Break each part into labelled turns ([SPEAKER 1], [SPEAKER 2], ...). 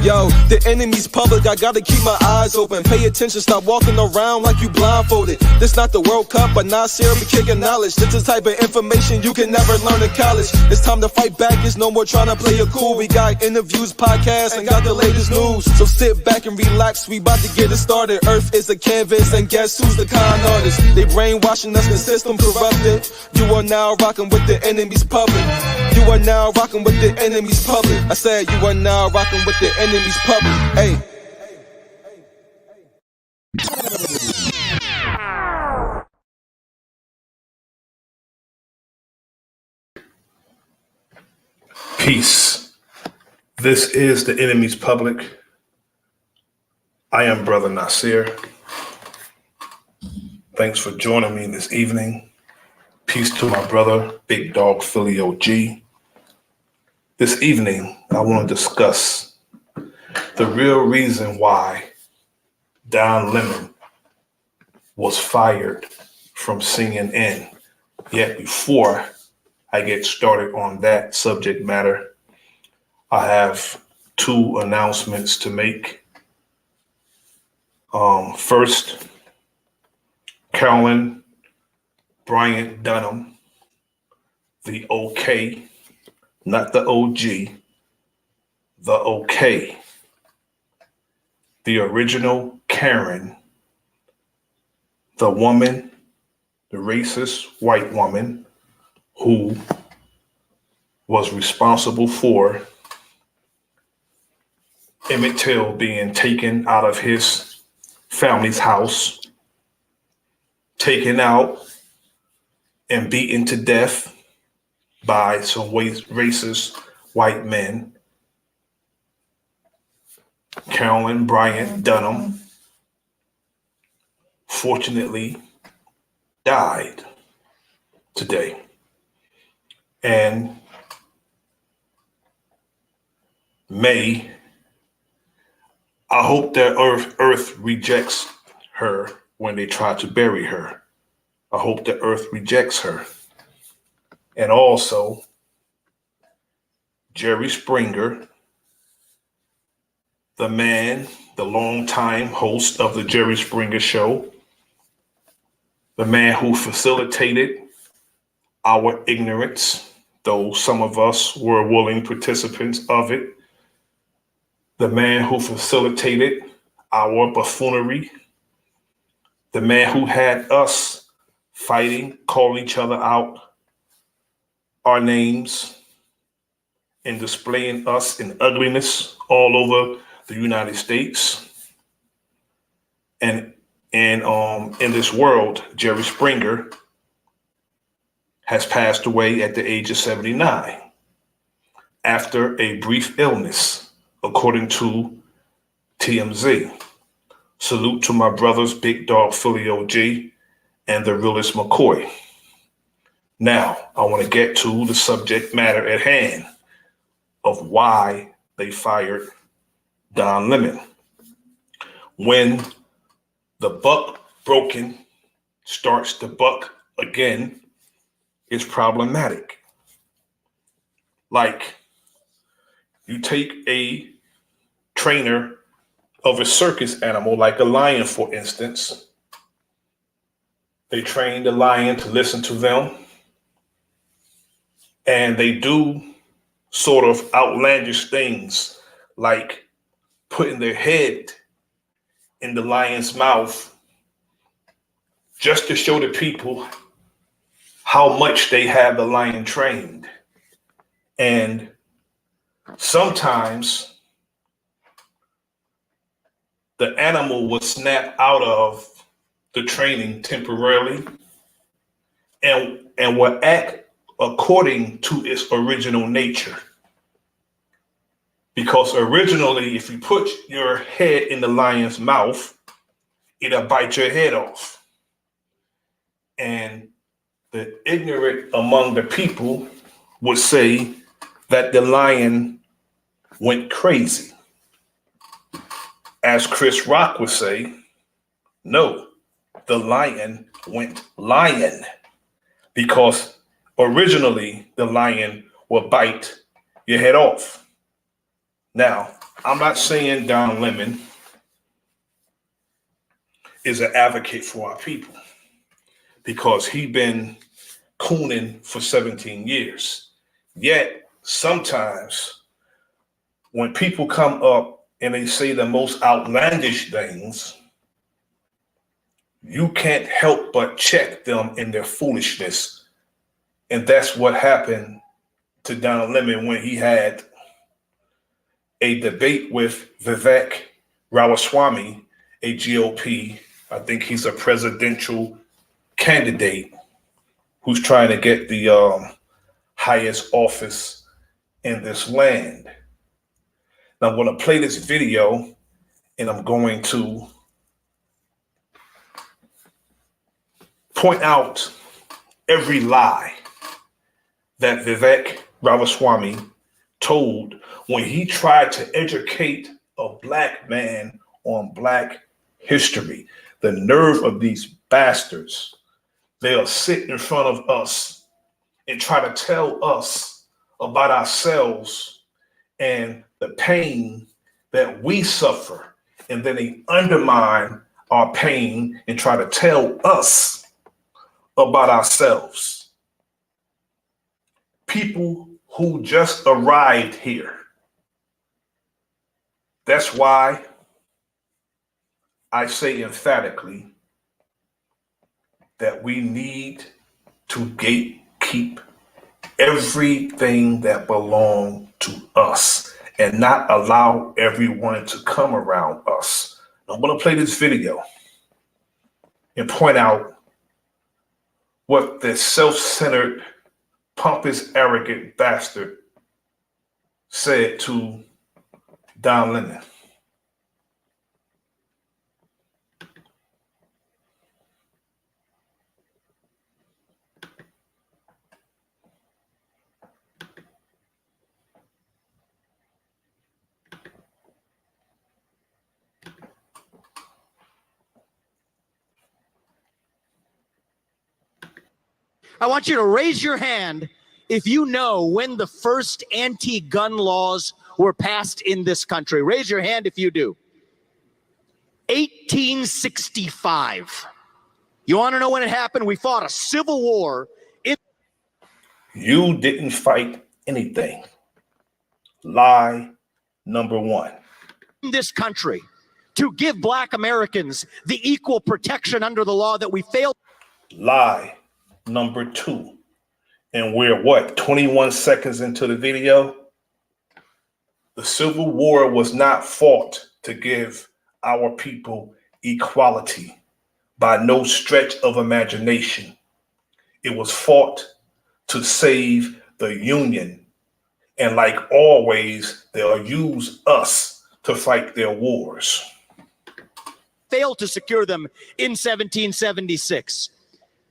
[SPEAKER 1] Yo, the enemy's public, I gotta keep my eyes open. Pay attention, stop walking around like you blindfolded. This not the World Cup, but Nasir be kicking knowledge. This is the type of information you can never learn in college. It's time to fight back, it's no more trying to play it cool. We got interviews, podcasts, and got the latest news. So sit back and relax, we about to get it started. Earth is a canvas, and guess who's the con artist? They brainwashing us, the system corrupted. You are now rocking with the enemy's public. You are now rocking with the enemy's public. I said you are now rocking with the enemy's public. Hey.
[SPEAKER 2] Peace. This is the enemy's public. I am Bro.Nasir. Thanks for joining me this evening. Peace to my brother, Big Dog Philly OG. This evening, I want to discuss the real reason why Don Lemon was fired from CNN. Yet before I get started on that subject matter, I have two announcements to make. First, Carolyn Bryant Dunham, the OK, not the OG, the OK, the original Karen, the woman, the racist white woman who was responsible for Emmett Till being taken out of his family's house, taken out and beaten to death by some racist white men. Carolyn Bryant Dunham fortunately died today. And I hope that Earth rejects her when they try to bury her. I hope the Earth rejects her. And also, Jerry Springer, the man, the longtime host of the Jerry Springer Show, the man who facilitated our ignorance, though some of us were willing participants of it, the man who facilitated our buffoonery, the man who had us fighting, calling each other out our names, and displaying us in ugliness all over the United States. And in this world, Jerry Springer has passed away at the age of 79 after a brief illness, according to TMZ. Salute to my brothers, Big Dog Philly OG and the realest McCoy. Now, I want to get to the subject matter at hand of why they fired Don Lemon. When the buck broken starts to buck again, it's problematic. Like, you take a trainer of a circus animal, like a lion, for instance. They train the lion to listen to them, and they do sort of outlandish things like putting their head in the lion's mouth just to show the people how much they have the lion trained. And sometimes the animal will snap out of the training temporarily and will act according to its original nature. Because originally, if you put your head in the lion's mouth, it'll bite your head off. And the ignorant among the people would say that the lion went crazy. As Chris Rock would say, no, the lion went lion, because originally the lion will bite your head off. Now, I'm not saying Don Lemon is an advocate for our people because he been cooning for 17 years. Yet sometimes when people come up and they say the most outlandish things, you can't help but check them in their foolishness. And that's what happened to Don Lemon when he had a debate with Vivek Ramaswamy, a GOP. I think he's a presidential candidate who's trying to get the highest office in this land. Now I'm going to play this video and I'm going to point out every lie that Vivek Ramaswamy told when he tried to educate a black man on black history. The nerve of these bastards. They'll sit in front of us and try to tell us about ourselves and the pain that we suffer. And then they undermine our pain and try to tell us about ourselves. People who just arrived here. That's why I say emphatically that we need to gatekeep everything that belongs to us and not allow everyone to come around us. I'm going to play this video and point out what this self-centered, pompous, arrogant bastard said to Don Lemon.
[SPEAKER 3] I want you to raise your hand if you know when the first anti-gun laws were passed in this country. Raise your hand if you do. 1865. You want to know when it happened? We fought a civil war.
[SPEAKER 2] You didn't fight anything. Lie number one.
[SPEAKER 3] In this country, to give black Americans the equal protection under the law that we failed.
[SPEAKER 2] Lie number two. And we're what, 21 seconds into the video? The Civil War was not fought to give our people equality by no stretch of imagination. It was fought to save the Union. And like always, they'll use us to fight their wars.
[SPEAKER 3] Failed to secure them in 1776.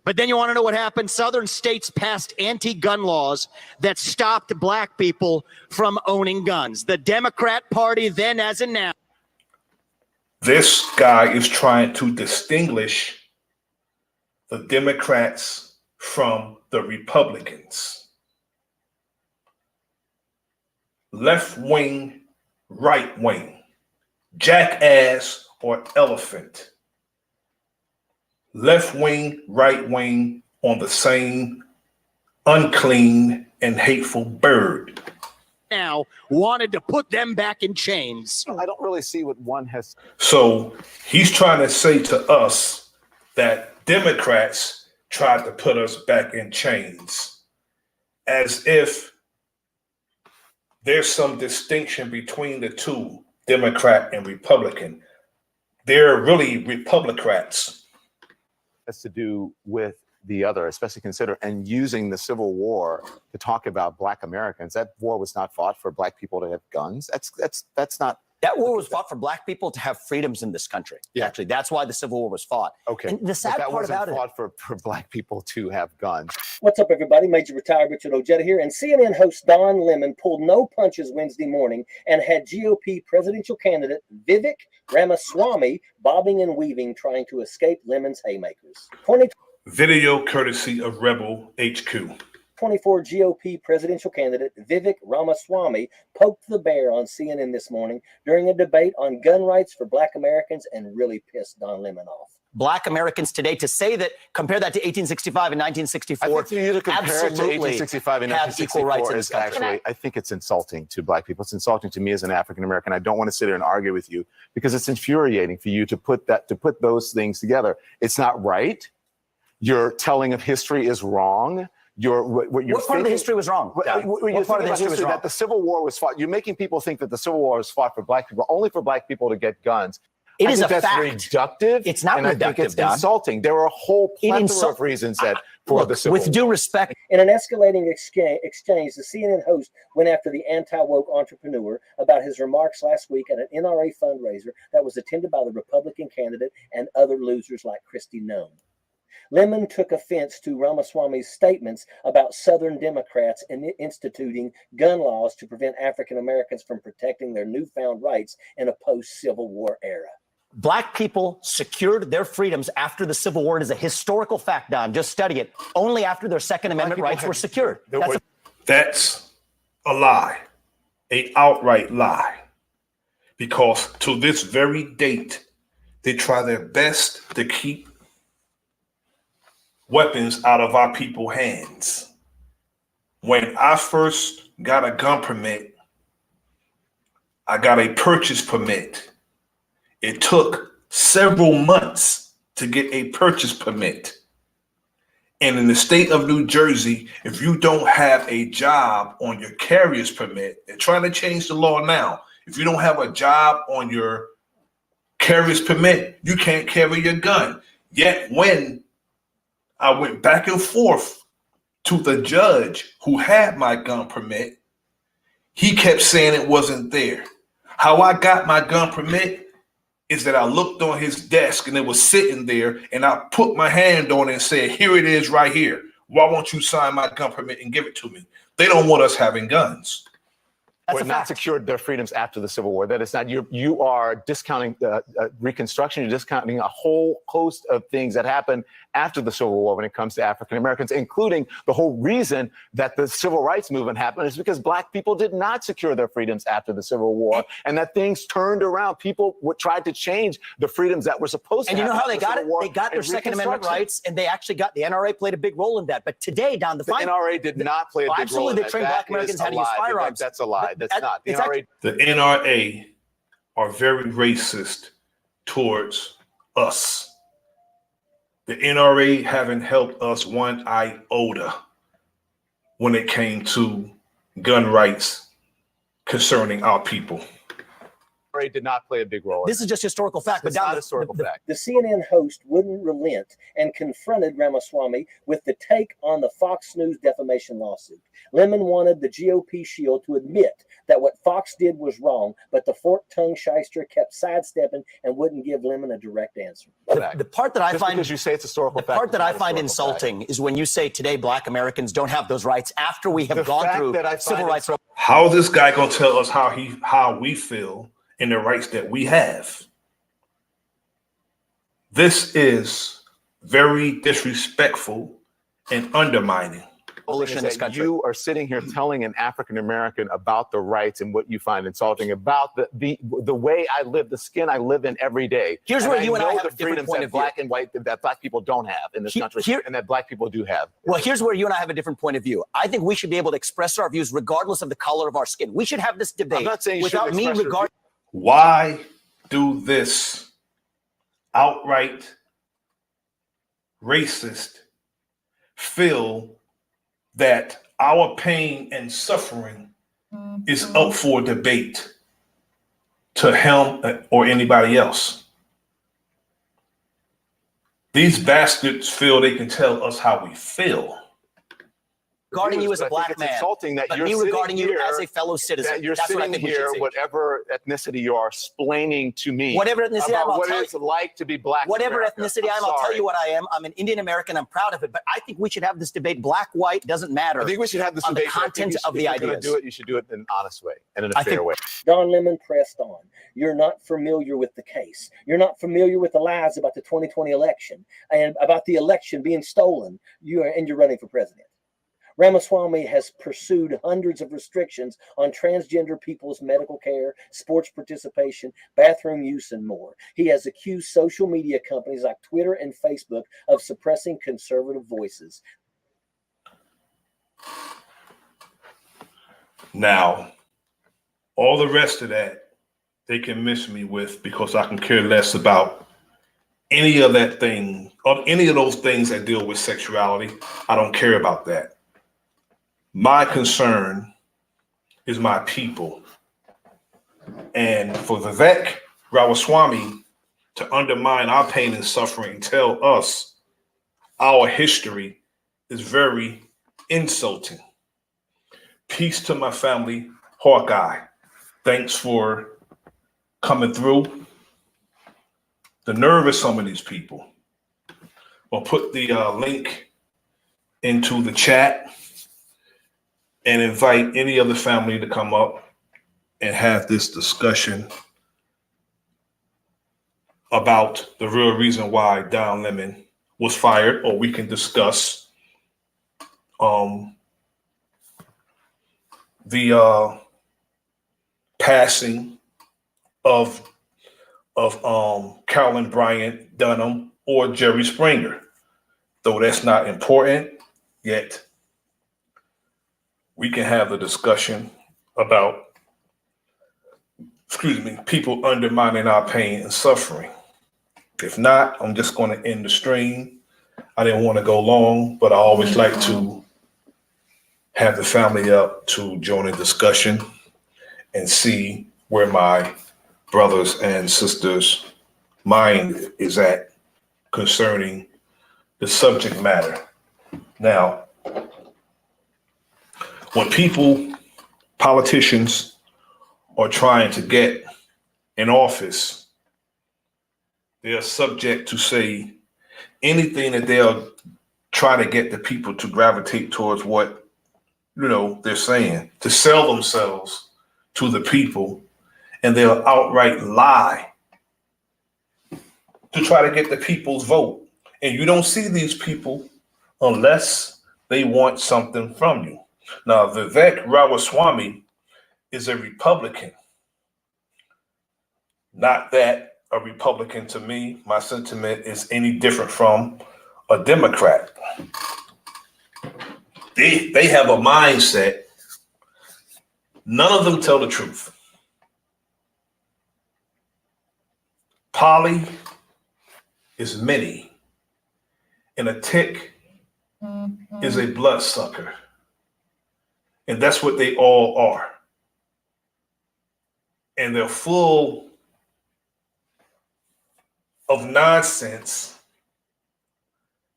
[SPEAKER 3] But then you want to know what happened? Southern states passed anti-gun laws that stopped black people from owning guns. The Democrat Party then, as in now.
[SPEAKER 2] This guy is trying to distinguish the Democrats from the Republicans. Left wing, right wing, jackass or elephant. Left wing, right wing on the same unclean and hateful bird.
[SPEAKER 3] Now wanted to put them back in chains.
[SPEAKER 4] I don't really see what one has.
[SPEAKER 2] So he's trying to say to us that Democrats tried to put us back in chains, as if there's some distinction between the two, Democrat and Republican. They're really Republicrats.
[SPEAKER 4] Has to do with the other, especially consider and using the Civil War to talk about Black Americans. That war was not fought for Black people to have guns. That's not.
[SPEAKER 5] That war was fought for Black people to have freedoms in this country.
[SPEAKER 4] Yeah.
[SPEAKER 5] Actually, that's why the Civil War was fought.
[SPEAKER 4] Okay.
[SPEAKER 5] And the sad
[SPEAKER 4] that
[SPEAKER 5] part
[SPEAKER 4] wasn't
[SPEAKER 5] about it.
[SPEAKER 4] fought for Black people to have guns.
[SPEAKER 6] What's up, everybody? Major Retired Richard Ojeda here, and CNN host Don Lemon pulled no punches Wednesday morning and had GOP presidential candidate Vivek Ramaswamy bobbing and weaving, trying to escape Lemon's haymakers.
[SPEAKER 2] Video courtesy of Rebel HQ.
[SPEAKER 6] 2024 GOP presidential candidate Vivek Ramaswamy poked the bear on CNN this morning during a debate on gun rights for Black Americans and really pissed Don Lemon off.
[SPEAKER 5] Black Americans today, to say that, compare that to 1865 and 1964,
[SPEAKER 4] I think for you to compare it to 1865 and
[SPEAKER 5] have equal rights in this country.
[SPEAKER 4] actually, I think it's insulting to Black people. It's insulting to me as an African American. I don't want to sit here and argue with you because it's infuriating for you to put those things together. It's not right. Your telling of history is wrong. What
[SPEAKER 5] part of the history was wrong?
[SPEAKER 4] What part of the history was wrong? That the Civil War was fought. You're making people think that the Civil War was fought for Black people, only for Black people to get guns.
[SPEAKER 5] It is a
[SPEAKER 4] that's
[SPEAKER 5] fact.
[SPEAKER 4] reductive.
[SPEAKER 5] It's not
[SPEAKER 4] and
[SPEAKER 5] reductive,
[SPEAKER 4] I think it's
[SPEAKER 5] Don.
[SPEAKER 4] insulting. There are a whole plethora of reasons for the Civil War.
[SPEAKER 5] With due respect.
[SPEAKER 6] In an escalating exchange, the CNN host went after the anti-woke entrepreneur about his remarks last week at an NRA fundraiser that was attended by the Republican candidate and other losers like Kristi Noem. Lemon took offense to Ramaswamy's statements about Southern Democrats instituting gun laws to prevent African Americans from protecting their newfound rights in a post-Civil War era.
[SPEAKER 5] Black people secured their freedoms after the Civil War. It is a historical fact, Don. Just study it. Only after their Second Amendment rights were secured.
[SPEAKER 2] That's a lie, an outright lie. Because to this very date, they try their best to keep weapons out of our people's hands. When I first got a gun permit, I got a purchase permit. It took several months to get a purchase permit. And in the state of New Jersey, if you don't have a job on your carrier's permit, they're trying to change the law now. If you don't have a job on your carrier's permit, you can't carry your gun. Yet when I went back and forth to the judge who had my gun permit, he kept saying it wasn't there. How I got my gun permit is that I looked on his desk and it was sitting there, and I put my hand on it and said, here it is right here. Why won't you sign my gun permit and give it to me? They don't want us having guns.
[SPEAKER 4] We're not secured their freedoms after the Civil War. That is not, you are discounting Reconstruction. You're discounting a whole host of things that happened after the Civil War when it comes to African Americans, including the whole reason that the Civil Rights Movement happened is because Black people did not secure their freedoms after the Civil War, and that things turned around. People tried to change the freedoms that were supposed to
[SPEAKER 5] happen. And you know how they got it?
[SPEAKER 4] They
[SPEAKER 5] got their Second Amendment rights, and they actually got, the NRA played a big role in that. But today, Don, the
[SPEAKER 4] NRA did not play a big role in that.
[SPEAKER 5] Absolutely, they trained Black Americans how to use firearms.
[SPEAKER 4] That's a lie. That's not. The
[SPEAKER 2] NRA are very racist towards us. The NRA haven't helped us one iota when it came to gun rights concerning our people.
[SPEAKER 4] NRA did not play a big role.
[SPEAKER 5] This is just historical fact.
[SPEAKER 4] But not historical fact.
[SPEAKER 6] The CNN host wouldn't relent and confronted Ramaswamy with the take on the Fox News defamation lawsuit. Lemon wanted the GOP shield to admit that what Fox did was wrong, but the fork-tongued shyster kept sidestepping and wouldn't give Lemon a direct answer.
[SPEAKER 5] The part that I find,
[SPEAKER 4] because you say it's historical fact,
[SPEAKER 5] the part that I find insulting is when you say today Black Americans don't have those rights after we have gone through civil rights.
[SPEAKER 2] How is this guy gonna tell us how we feel and the rights that we have? This is very disrespectful and undermining.
[SPEAKER 5] In this country.
[SPEAKER 4] You are sitting here telling an African American about the rights and what you find insulting about the way I live, the skin I live in every day.
[SPEAKER 5] Here's where you and I have
[SPEAKER 4] the
[SPEAKER 5] a different point of view.
[SPEAKER 4] Black and white that Black people don't have in this country, and that Black people do have.
[SPEAKER 5] Well, here's where you and I have a different point of view. I think we should be able to express our views regardless of the color of our skin. We should have this debate.
[SPEAKER 4] I'm not saying you
[SPEAKER 5] without me regarding.
[SPEAKER 2] Why do this outright racist feel that our pain and suffering is up for debate to him or anybody else? These bastards feel they can tell us how we feel.
[SPEAKER 5] Regarding you as a Black man,
[SPEAKER 4] insulting that
[SPEAKER 5] but
[SPEAKER 4] you're
[SPEAKER 5] me regarding you
[SPEAKER 4] here,
[SPEAKER 5] as a fellow citizen.
[SPEAKER 4] that you're
[SPEAKER 5] That's what I
[SPEAKER 4] sitting
[SPEAKER 5] think
[SPEAKER 4] here,
[SPEAKER 5] we should
[SPEAKER 4] whatever ethnicity you are, explaining to me
[SPEAKER 5] whatever ethnicity
[SPEAKER 4] about
[SPEAKER 5] I'm,
[SPEAKER 4] what it's like to be Black.
[SPEAKER 5] Whatever ethnicity I am, I'll tell you what I am. I'm an Indian American. I'm proud of it. But I think we should have this debate. Black, white, doesn't matter.
[SPEAKER 4] I think we should have this
[SPEAKER 5] on
[SPEAKER 4] debate.
[SPEAKER 5] The content of the ideas.
[SPEAKER 4] You should do it in an honest way and in a fair way.
[SPEAKER 6] Don Lemon pressed on. You're not familiar with the case. You're not familiar with the lies about the 2020 election and about the election being stolen. You're running for president. Ramaswamy has pursued hundreds of restrictions on transgender people's medical care, sports participation, bathroom use, and more. He has accused social media companies like Twitter and Facebook of suppressing conservative voices.
[SPEAKER 2] Now, all the rest of that, they can miss me with, because I can care less about any of that thing, or any of those things that deal with sexuality. I don't care about that. My concern is my people. And for Vivek Ramaswamy to undermine our pain and suffering, tell us our history, is very insulting. Peace to my family, Hawkeye. Thanks for coming through. The nerve of some of these people. I'll put the link into the chat and invite any other family to come up and have this discussion about the real reason why Don Lemon was fired, or we can discuss the passing of Carolyn Bryant Dunham or Jerry Springer. Though that's not important yet, we can have a discussion about, people undermining our pain and suffering. If not, I'm just going to end the stream. I didn't want to go long, but I always like to have the family up to join a discussion and see where my brothers and sisters' mind is at concerning the subject matter. Now, when politicians are trying to get in office, they are subject to say anything that they'll try to get the people to gravitate towards what, they're saying, to sell themselves to the people, and they'll outright lie to try to get the people's vote. And you don't see these people unless they want something from you. Now, Vivek Ramaswamy is a Republican. Not that a Republican, to me, my sentiment is any different from a Democrat. They have a mindset. None of them tell the truth. Poly is many, and a tick is a bloodsucker. And that's what they all are. And they're full of nonsense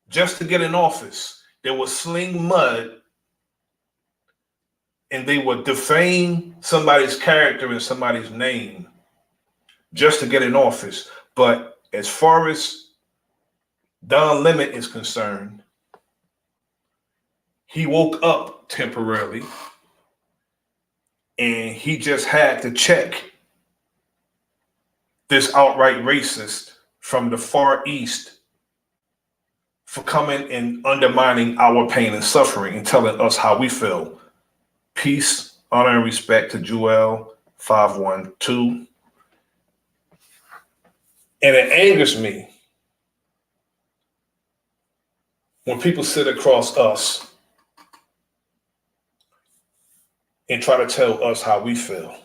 [SPEAKER 2] just to get in office. They will sling mud and they will defame somebody's character and somebody's name just to get in office. But as far as Don Lemon is concerned, he woke up temporarily and he just had to check this outright racist from the Far East for coming and undermining our pain and suffering and telling us how we feel. Peace, honor, and respect to Joel 512. And it angers me when people sit across us and try to tell us how we feel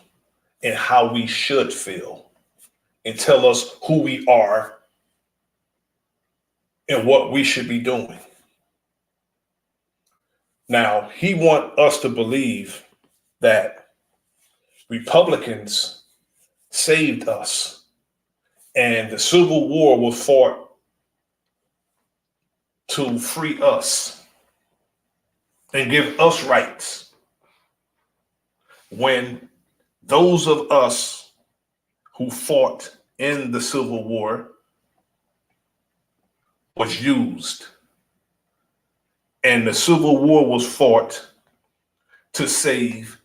[SPEAKER 2] and how we should feel and tell us who we are and what we should be doing. Now, he wants us to believe that Republicans saved us and the Civil War was fought to free us and give us rights, when those of us who fought in the Civil War was used. And the Civil War was fought to save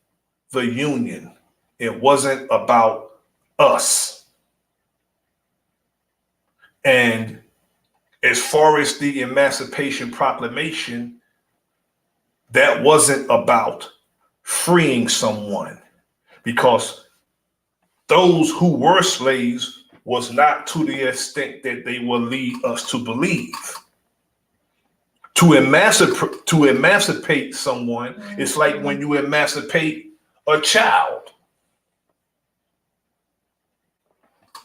[SPEAKER 2] the Union. It wasn't about us. And as far as the Emancipation Proclamation, that wasn't about freeing someone, because those who were slaves was not to the extent that they will lead us to believe. To emancipate someone, it's like when you emancipate a child.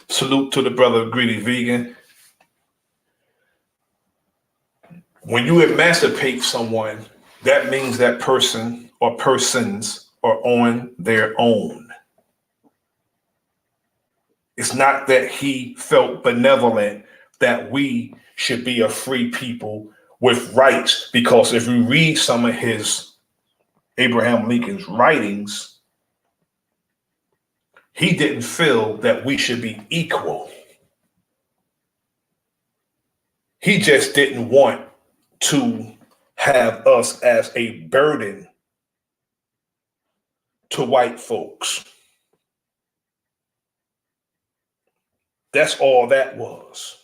[SPEAKER 2] Salute to the brother Greedy Vegan. When you emancipate someone, that means that person or persons are on their own. It's not that he felt benevolent that we should be a free people with rights, because if you read some of his Abraham Lincoln's writings, he didn't feel that we should be equal. He just didn't want to have us as a burden to white folks. That's all that was.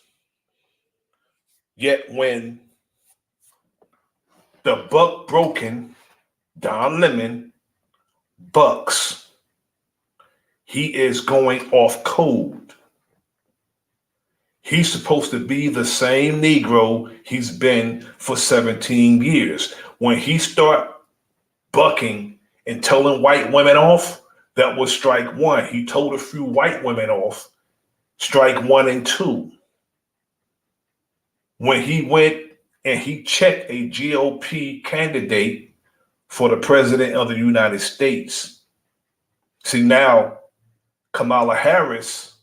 [SPEAKER 2] Yet when the buck broken, Don Lemon bucks, he is going off code. He's supposed to be the same Negro he's been for 17 years. When he start bucking and telling white women off, that was strike one. He told a few white women off, strike 1 and 2. When he went and he checked a GOP candidate for the president of the United States. See, now Kamala Harris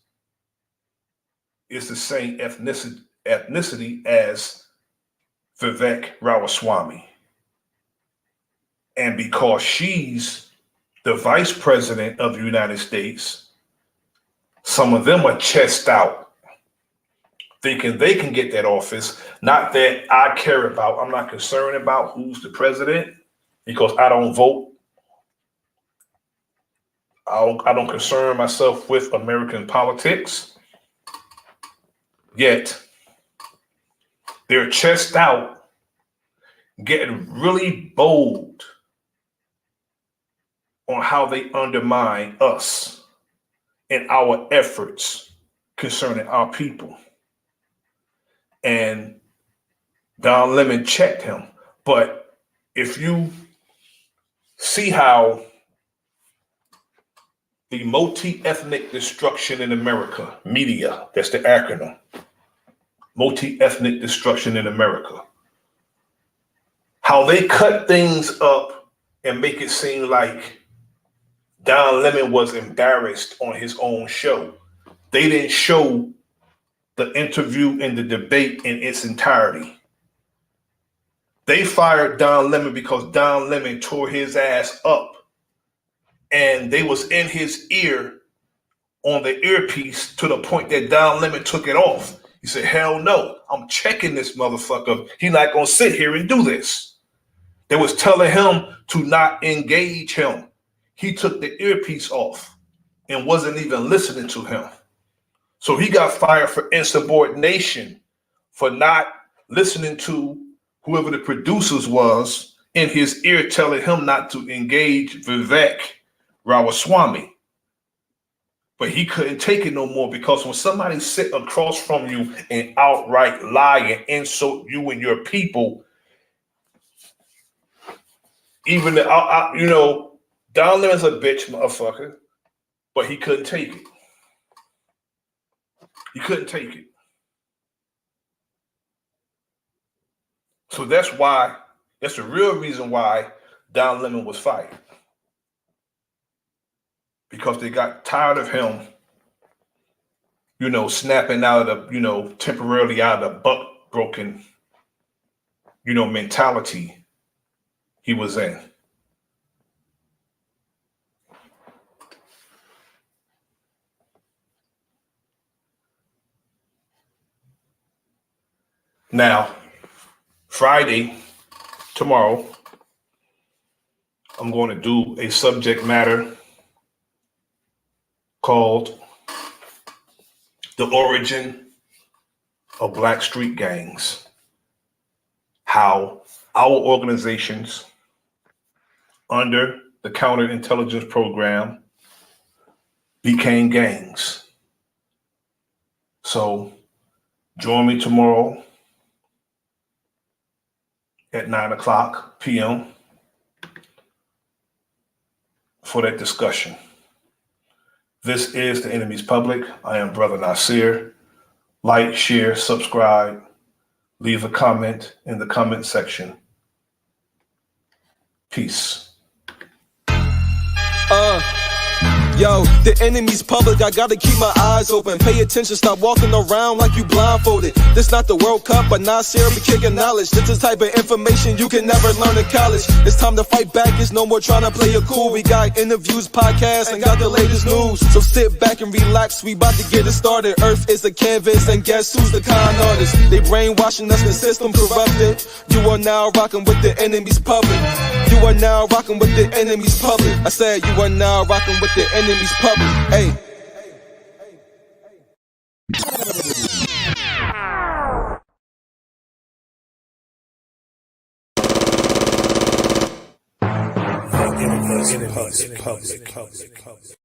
[SPEAKER 2] is the same ethnicity as Vivek Ramaswamy. And because she's the vice president of the United States, some of them are chest out, thinking they can get that office. Not that I care about. I'm not concerned about who's the president, because I don't vote. I don't concern myself with American politics. Yet they're chest out, getting really bold on how they undermine us and our efforts concerning our people. And Don Lemon checked him. But if you see how the multi-ethnic destruction in America, media, that's the acronym, multi-ethnic destruction in America, how they cut things up and make it seem like Don Lemon was embarrassed on his own show. They didn't show the interview and the debate in its entirety. They fired Don Lemon because Don Lemon tore his ass up, and they was in his ear on the earpiece to the point that Don Lemon took it off. He said, hell no, I'm checking this motherfucker. He's not gonna sit here and do this. They was telling him to not engage him. He took the earpiece off and wasn't even listening to him. So he got fired for insubordination, for not listening to whoever the producers was in his ear telling him not to engage Vivek Ramaswamy. But he couldn't take it no more, because when somebody sit across from you and outright lie and insult you and your people, even Don Lemon's a bitch motherfucker, but he couldn't take it. He couldn't take it. So that's the real reason why Don Lemon was fired. Because they got tired of him, snapping out of the, temporarily out of the buck broken, mentality he was in. Now, Friday, tomorrow, I'm going to do a subject matter called The Origin of Black Street Gangs. How our organizations under the counterintelligence program became gangs. So join me tomorrow at 9:00 p.m. for that discussion. This is The Enemy's Public. I am Bro.Nasir. Like, share, subscribe, leave a comment in the comment section. Peace.
[SPEAKER 1] Yo, the enemy's public, I gotta keep my eyes open. Pay attention, stop walking around like you blindfolded. This not the World Cup, but Nasir be kicking knowledge. This is the type of information you can never learn in college. It's time to fight back, it's no more trying to play it cool. We got interviews, podcasts, and got the latest news. So sit back and relax, we about to get it started. Earth is a canvas, and guess who's the con artist? They brainwashing us, the system corrupted. You are now rocking with the enemy's public. You are now rocking with the enemy's public. I said you are now rocking with the enemy's public. Hey.
[SPEAKER 7] The enemy's public.